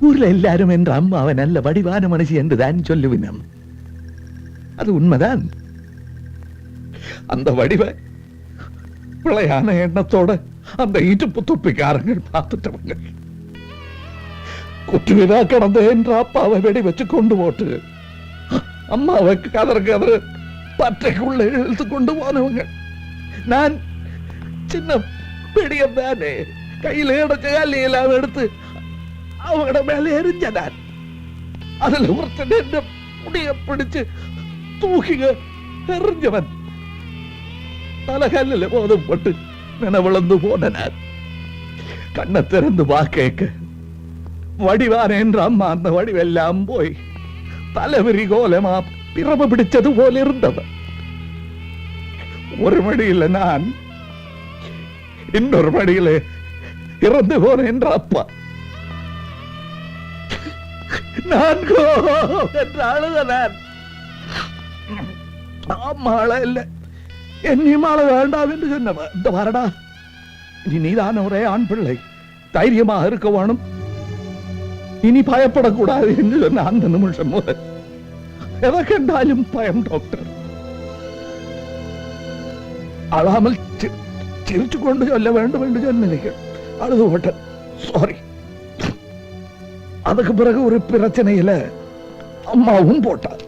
ஊர்ல எல்லாரும் என்ற அம்மாவை நல்ல வடிவான மனுஷி என்றுதான் சொல்லுவினம். அது உண்மைதான். அந்த வடிவ பிழையான எண்ணத்தோட அந்த ஈட்டுப்பு துப்பிக்காரங்கள் பார்த்துட்டவங்க. குற்றுவிதா கடந்த என்ற அப்பாவை வெடி வச்சு கொண்டு போட்டு அம்மாவை கதறு பற்றைக்குள்ள இழுத்து கொண்டு போனவங்க. நான் சின்ன பிடியம் தானே, கையில எடுத்து காலையெல்லாம் எடுத்து அவங்கள மேல எரிஞ்சதான். அதுல ஒருத்தன் முடிய பிடிச்சு தூக்கி எறிஞ்சவன். தலகல்ல போதும் போட்டு நினைவிழந்து போன நான் கண்ணை திறந்து வா கேட்க வடிவான என்ற அம்மா அந்த வடிவெல்லாம் போய் தலைவிரி கோலமா பிறப்பு பிடிச்சது போல இருந்தவன். ஒரு மடியில நான், இன்னொரு மடியில இறந்து போன என்ற அப்பா. நான் என்று அழுதனான். அம்மாள இல்ல, என்னையும் ஆள வேண்டாம் என்று சொன்னவன். இந்த வரடா, இனி நீதான ஒரே ஆண் பிள்ளை, தைரியமாக இருக்க வேணும், இனி பயப்படக்கூடாது என்று சொன்ன அந்த நிமிஷம் முதல் எதை கண்டாலும் பயம். டாக்டர் அழாமல் சிரிச்சு கொண்டு சொல்ல வேண்டும் என்று சொன்னீர்கள். அழுது போட்டேன், சாரி. அதுக்கு பிறகு ஒரு பிரச்சனையில அம்மாவும் போட்டார்.